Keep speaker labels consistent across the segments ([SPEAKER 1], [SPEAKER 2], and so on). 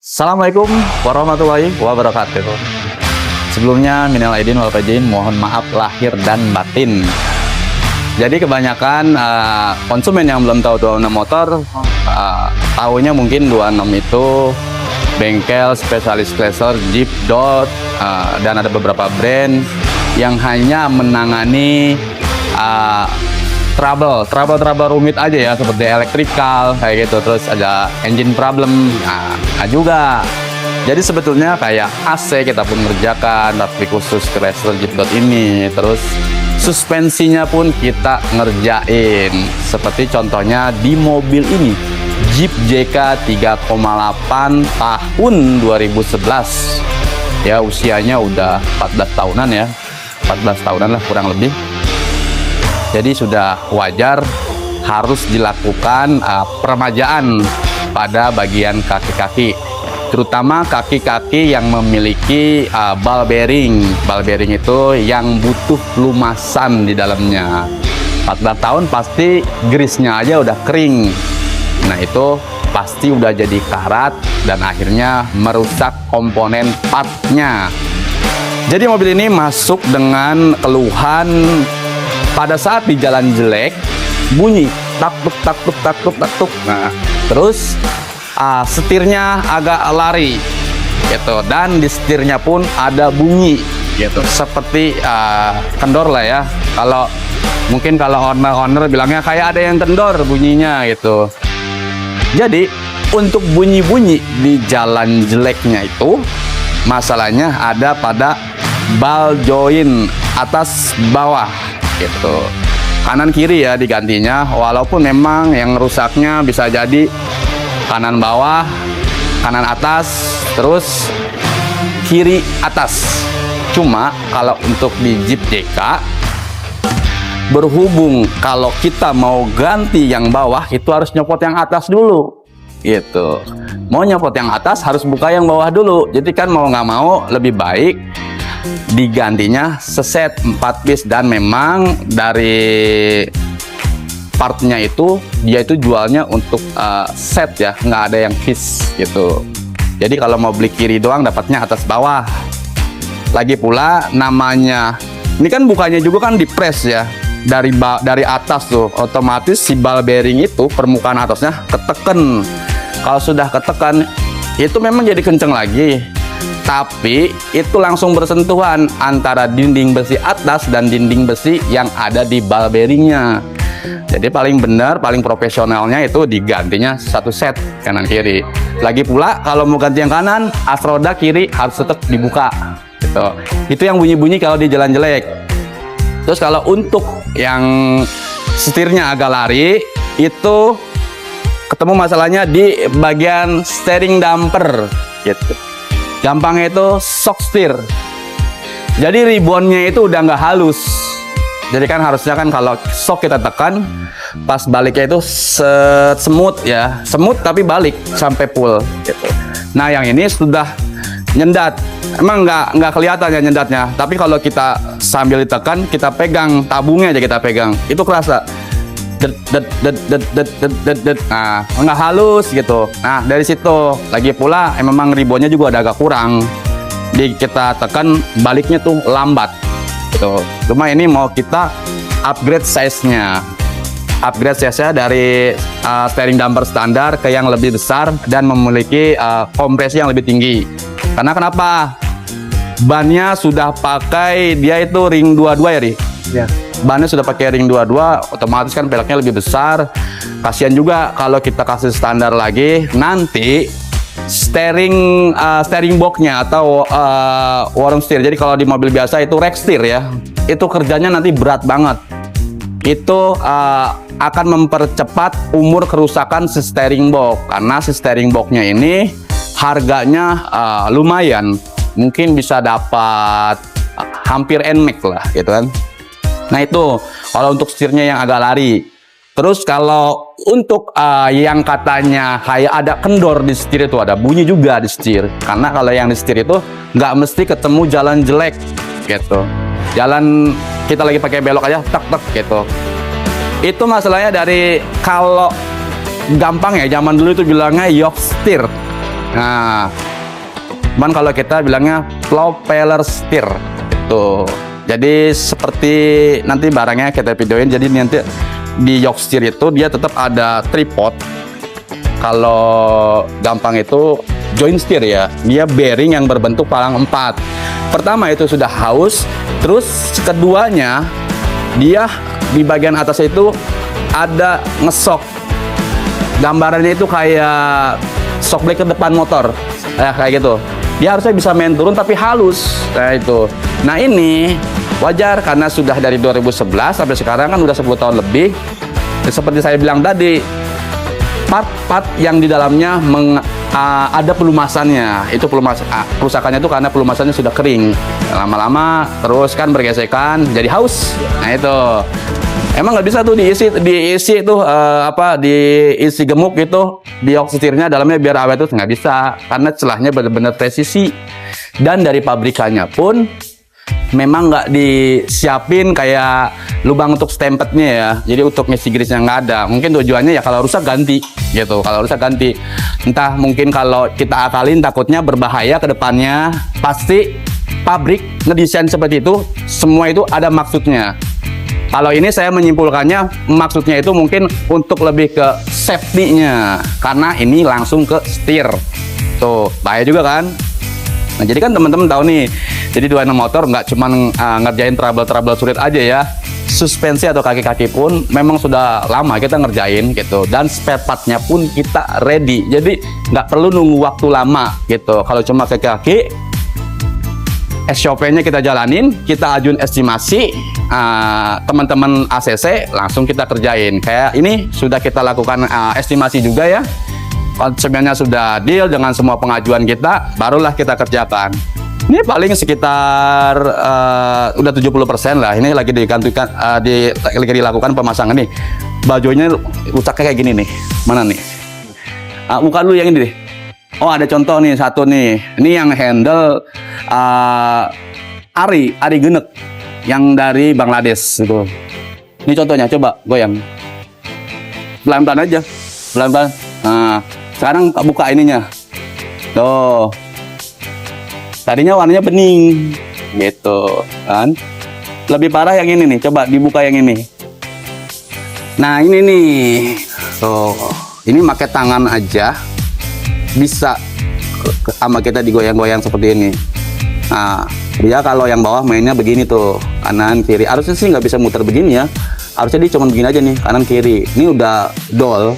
[SPEAKER 1] Assalamualaikum warahmatullahi wabarakatuh. Sebelumnya minal aidin wal faizin, mohon maaf lahir dan batin. Jadi kebanyakan konsumen yang belum tahu 26 motor, tahunya mungkin 26 itu bengkel spesialis Chrysler, Jeep, Dodge, dan ada beberapa brand yang hanya menangani trouble rumit aja ya, seperti electrical kayak gitu, terus ada engine problem, juga. Jadi sebetulnya kayak AC kita pun ngerjakan, tapi khusus Chrysler Jeep Dodge ini. Terus suspensinya pun kita ngerjain, seperti contohnya di mobil ini, Jeep JK 3,8 tahun 2011 ya, usianya udah 14 tahunan ya, 14 tahunan lah kurang lebih. Jadi sudah wajar harus dilakukan peremajaan pada bagian kaki-kaki, terutama kaki-kaki yang memiliki ball bearing. Ball bearing itu yang butuh pelumasan di dalamnya. 14 tahun pasti grease-nya aja udah kering. Nah itu pasti udah jadi karat dan akhirnya merusak komponen partnya. Jadi mobil ini masuk dengan keluhan pada saat di jalan jelek, bunyi tak-tuk. Nah, terus setirnya agak lari gitu, dan di setirnya pun ada bunyi gitu, seperti kendor lah ya. Kalau mungkin kalau owner bilangnya kayak ada yang kendor bunyinya gitu. Jadi untuk bunyi-bunyi di jalan jeleknya itu masalahnya ada pada ball joint atas bawah gitu, kanan kiri ya digantinya, walaupun memang yang rusaknya bisa jadi kanan bawah, kanan atas, terus kiri atas. Cuma kalau untuk di Jeep JK, berhubung kalau kita mau ganti yang bawah itu harus nyopot yang atas dulu gitu. Mau nyopot yang atas harus buka yang bawah dulu. Jadi kan mau nggak mau lebih baik digantinya seset 4 piece, dan memang dari partnya itu dia itu jualnya untuk set ya, nggak ada yang piece gitu. Jadi kalau mau beli kiri doang dapatnya atas bawah. Lagi pula namanya ini kan bukannya juga kan di press ya, dari atas tuh otomatis si ball bearing itu permukaan atasnya keteken. Kalau sudah keteken itu memang jadi kenceng lagi, tapi itu langsung bersentuhan antara dinding besi atas dan dinding besi yang ada di ball bearingnya. Jadi paling benar, paling profesionalnya itu digantinya satu set kanan kiri. Lagi pula kalau mau ganti yang kanan, as roda kiri harus tetap dibuka gitu. Itu yang bunyi-bunyi kalau di jalan jelek. Terus kalau untuk yang setirnya agak lari, itu ketemu masalahnya di bagian steering damper gitu. Gampangnya itu shock steer. Jadi ribbonnya itu udah nggak halus. Jadi kan harusnya kan kalau shock kita tekan, pas baliknya itu semut ya, semut tapi balik sampai full gitu. Nah yang ini sudah nyendat. Emang nggak kelihatan ya nyendatnya, tapi kalau kita sambil ditekan, kita pegang tabungnya aja, kita pegang, itu kerasa. Nah, nggak halus gitu. Nah dari situ lagi pula memang ribbonnya juga ada agak kurang. Kita tekan baliknya tuh lambat gitu. Cuma ini mau kita upgrade size-nya. Upgrade size-nya dari steering damper standar ke yang lebih besar dan memiliki kompresi yang lebih tinggi. Karena kenapa? Bannya sudah pakai dia itu ring 22 ya, Ri? Ya. Bannya sudah pakai ring 22, otomatis kan peleknya lebih besar. Kasihan juga kalau kita kasih standar lagi, nanti steering boxnya atau worm steer. Jadi kalau di mobil biasa itu rack steer ya, itu kerjanya nanti berat banget. Itu akan mempercepat umur kerusakan si steering box, karena si steering boxnya ini harganya lumayan, mungkin bisa dapat hampir NMAX lah gitu kan. Nah itu kalau untuk setirnya yang agak lari. Terus kalau untuk yang katanya kayak ada kendor di setir, itu ada bunyi juga di setir. Karena kalau yang di setir itu nggak mesti ketemu jalan jelek gitu. Jalan kita lagi pakai belok aja tek gitu. Itu masalahnya dari, kalau gampang ya zaman dulu itu bilangnya yoke steer. Nah, cuman kalau kita bilangnya propeller steer itu. Jadi seperti nanti barangnya kita videoin. Jadi nanti di yoke steer itu dia tetap ada tripod. Kalau gampang itu joint steer ya. Dia bearing yang berbentuk palang 4. Pertama itu sudah haus, terus keduanya dia di bagian atas itu ada ngesok. Gambarannya itu kayak shock blade ke depan motor. Kayak gitu. Dia harusnya bisa main turun tapi halus. Kayak itu. Nah, ini wajar karena sudah dari 2011 sampai sekarang kan udah 10 tahun lebih. Seperti saya bilang tadi, part-part yang di dalamnya ada pelumasannya. Itu kerusakannya itu karena pelumasannya sudah kering. Lama-lama terus kan bergesekan jadi haus. Nah, itu. Emang nggak bisa tuh diisi itu diisi gemuk gitu di oksirnya dalamnya biar awet, tuh nggak bisa karena celahnya benar-benar presisi. Dan dari pabrikannya pun memang nggak disiapin kayak lubang untuk stempetnya ya. Jadi untuk ngisi grease-nya nggak ada. Mungkin tujuannya ya kalau rusak ganti gitu. Kalau rusak ganti. Entah mungkin kalau kita akalin takutnya berbahaya ke depannya. Pasti pabrik ngedesain seperti itu. Semua itu ada maksudnya. Kalau ini saya menyimpulkannya maksudnya itu mungkin untuk lebih ke safety-nya. Karena ini langsung ke steer. Tuh, bahaya juga kan? Nah, jadi kan teman-teman tahu nih. Jadi 26 motor nggak cuma ngerjain trouble sulit aja ya. Suspensi atau kaki-kaki pun memang sudah lama kita ngerjain gitu. Dan spare part-nya pun kita ready. Jadi nggak perlu nunggu waktu lama gitu. Kalau cuma kaki-kaki, SOP-nya kita jalanin, kita ajuin estimasi, teman-teman ACC langsung kita kerjain. Kayak ini sudah kita lakukan estimasi juga ya. Konsepnya sudah deal dengan semua pengajuan kita, barulah kita kerjakan. Ini paling sekitar udah 70% lah. Ini lagi digantikan, lagi dilakukan pemasangan nih. Bajunya rusaknya kayak gini nih. Mana nih? Buka dulu yang ini deh. Oh, ada contoh nih, satu nih. Ini yang handle Ari Genek yang dari Bangladesh gitu. Ini contohnya, coba goyang. Pelan-pelan aja. Pelan-pelan. Nah, sekarang buka ininya. Tuh. Tadinya warnanya bening. Gitu, kan? Lebih parah yang ini nih. Coba dibuka yang ini. Nah, ini nih. Tuh. Ini pakai tangan aja. Bisa sama kita digoyang-goyang seperti ini. Nah, dia kalau yang bawah mainnya begini tuh, kanan kiri. Harusnya sih nggak bisa muter begini ya. Harusnya dia cuma begini aja nih, kanan kiri. Ini udah dol.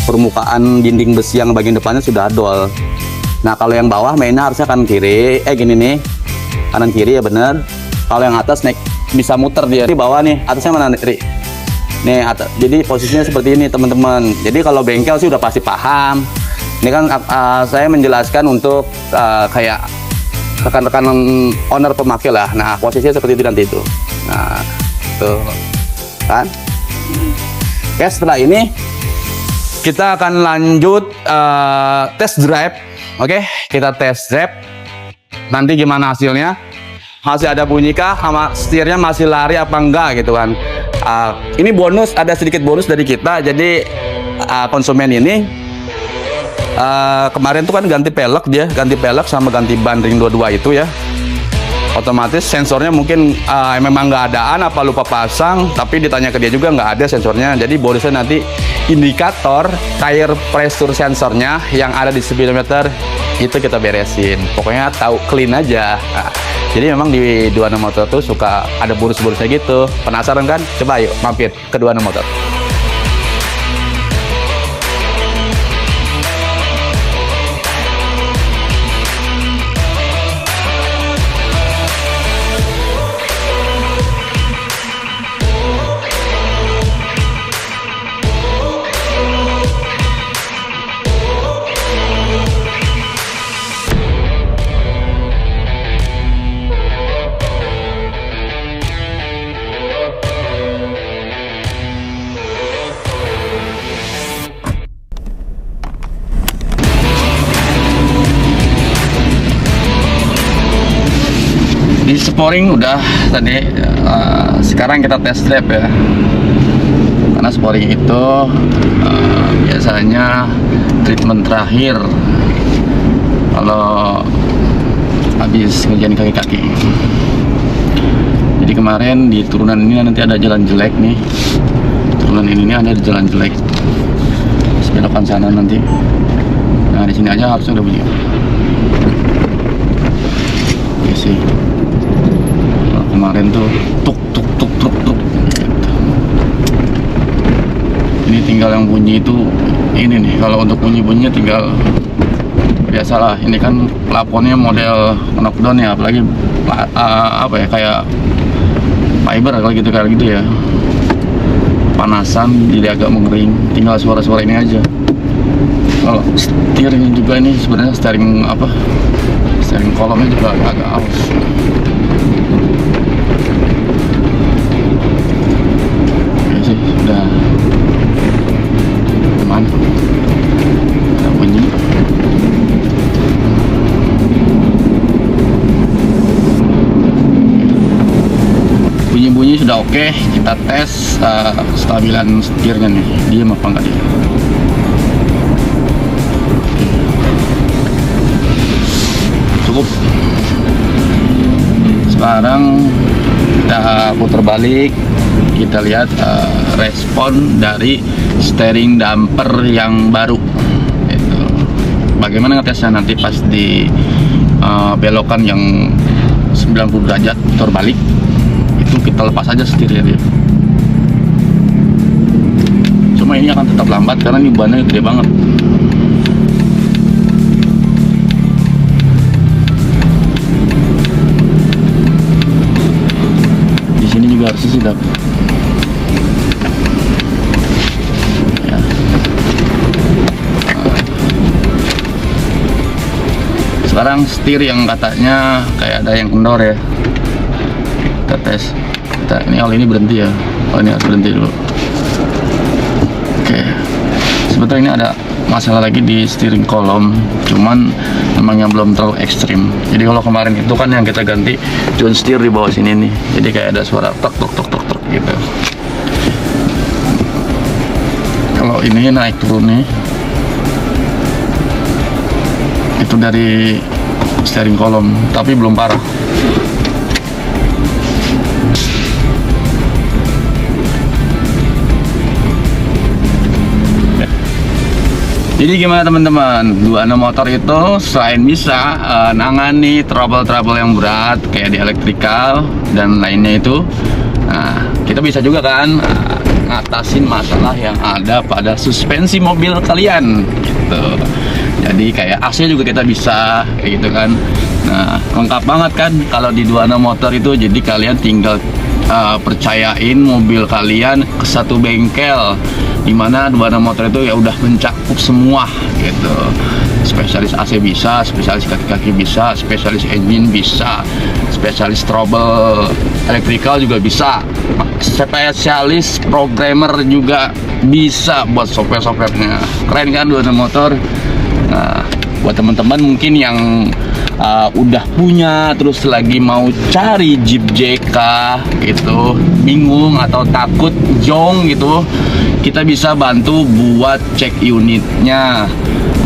[SPEAKER 1] Permukaan dinding besi yang bagian depannya sudah dol. Nah, kalau yang bawah mainnya harusnya kanan kiri. Gini nih, kanan kiri ya bener. Kalau yang atas naik bisa muter dia. Di bawah nih, atasnya mana nih? Nih atas. Jadi posisinya seperti ini teman-teman. Jadi kalau bengkel sih udah pasti paham. Ini kan saya menjelaskan untuk kayak rekan-rekan owner pemakai lah. Nah, posisinya seperti itu nanti itu. Nah, tuh kan. Oke, setelah ini kita akan lanjut test drive. Oke, kita test drive. Nanti gimana hasilnya? Masih ada bunyi kah? Sama setirnya masih lari apa enggak gitu kan? Ini bonus, ada sedikit bonus dari kita. Jadi konsumen ini kemarin tuh kan ganti pelek sama ganti ban ring 22 itu ya. Otomatis sensornya mungkin memang nggak adaan apa lupa pasang, tapi ditanya ke dia juga nggak ada sensornya. Jadi bonusnya nanti indikator tire pressure sensornya yang ada di speedometer itu kita beresin. Pokoknya tahu clean aja. Nah, jadi memang di 26 motor tuh suka ada bonus-bonusnya gitu. Penasaran kan? Coba yuk mampir ke 26 motor. Di sporing udah tadi, sekarang kita test drive ya. Karena sporing itu biasanya treatment terakhir habis ngerjain kaki-kaki. Jadi kemarin di turunan ini nanti ada jalan jelek nih. Turunan ini ada jalan jelek. Belokan sana nanti. Nah, di sini aja harusnya udah bunyi. Oke sih. Kalau kemarin tuh tuk tuk tuk tuk tuk. Gitu. Ini tinggal yang bunyi itu ini nih. Kalau untuk bunyi-bunyinya tinggal biasalah. Ini kan plafonnya model knockdown ya, apalagi apa ya, kayak fiber kalau gitu ya. Panasan jadi agak mengering, tinggal suara-suara ini aja. Kalau steering juga ini sebenarnya steering kolomnya juga agak aus. Oke sih, udah aman, udah bunyi. Bunyi-bunyi sudah oke. Kita tes stabilan setirnya nih, diam apa enggak dia. Cukup. Sekarang kita putar balik, kita lihat respon dari steering damper yang baru. Itu bagaimana ngetesnya nanti pas di belokan yang 90 derajat putar balik. Itu kita lepas aja setirnya dia. Cuma ini akan tetap lambat karena ini bannya gede banget. Di sini juga harusnya sih dapat. Ya. Sekarang setir yang katanya kayak ada yang kendor ya. Kita tes. Ini berhenti ya. Ini harus berhenti dulu. Oke. Sebetulnya ini ada masalah lagi di steering column, cuman memang yang belum terlalu ekstrim. Jadi kalau kemarin itu kan yang kita ganti John steer di bawah sini nih. Jadi kayak ada suara tok tok tok tok tok gitu. Kalau ini naik turun nih, itu dari steering column, tapi belum parah. Jadi gimana teman-teman, 26 motor itu selain bisa nangani trouble-trouble yang berat kayak di elektrikal dan lainnya itu, nah kita bisa juga kan ngatasin masalah yang ada pada suspensi mobil kalian gitu. Jadi kayak AC juga kita bisa kayak gitu kan. Nah lengkap banget kan kalau di 26 motor itu. Jadi kalian tinggal percayain mobil kalian ke satu bengkel, dimana 26 motor itu ya udah mencakup semua gitu. Spesialis AC bisa, spesialis kaki-kaki bisa, spesialis engine bisa, spesialis trouble electrical juga bisa, spesialis programmer juga bisa buat software-softwarenya. Keren kan 26 motor. Nah buat teman-teman mungkin yang udah punya terus lagi mau cari Jeep JK gitu, bingung atau takut jong gitu, kita bisa bantu buat cek unitnya.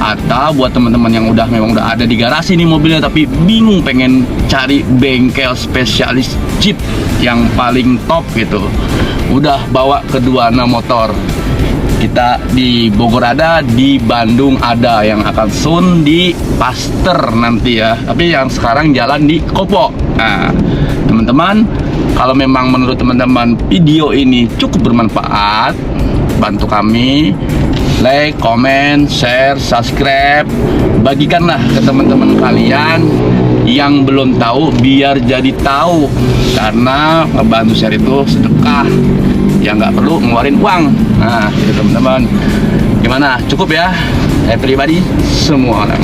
[SPEAKER 1] Atau buat teman-teman yang memang udah ada di garasi nih mobilnya tapi bingung pengen cari bengkel spesialis Jeep yang paling top gitu, udah bawa ke 26 motor. Kita di Bogor ada, di Bandung ada, yang akan soon di Pasteur nanti ya. Tapi yang sekarang jalan di Kopo. Nah, teman-teman, kalau memang menurut teman-teman video ini cukup bermanfaat, bantu kami like, comment, share, subscribe, bagikanlah ke teman-teman kalian yang belum tahu biar jadi tahu. Karena ngebantu share itu sedekah, ya nggak perlu ngeluarin uang. Nah, itu teman-teman, gimana? Cukup ya? Everybody, semua orang.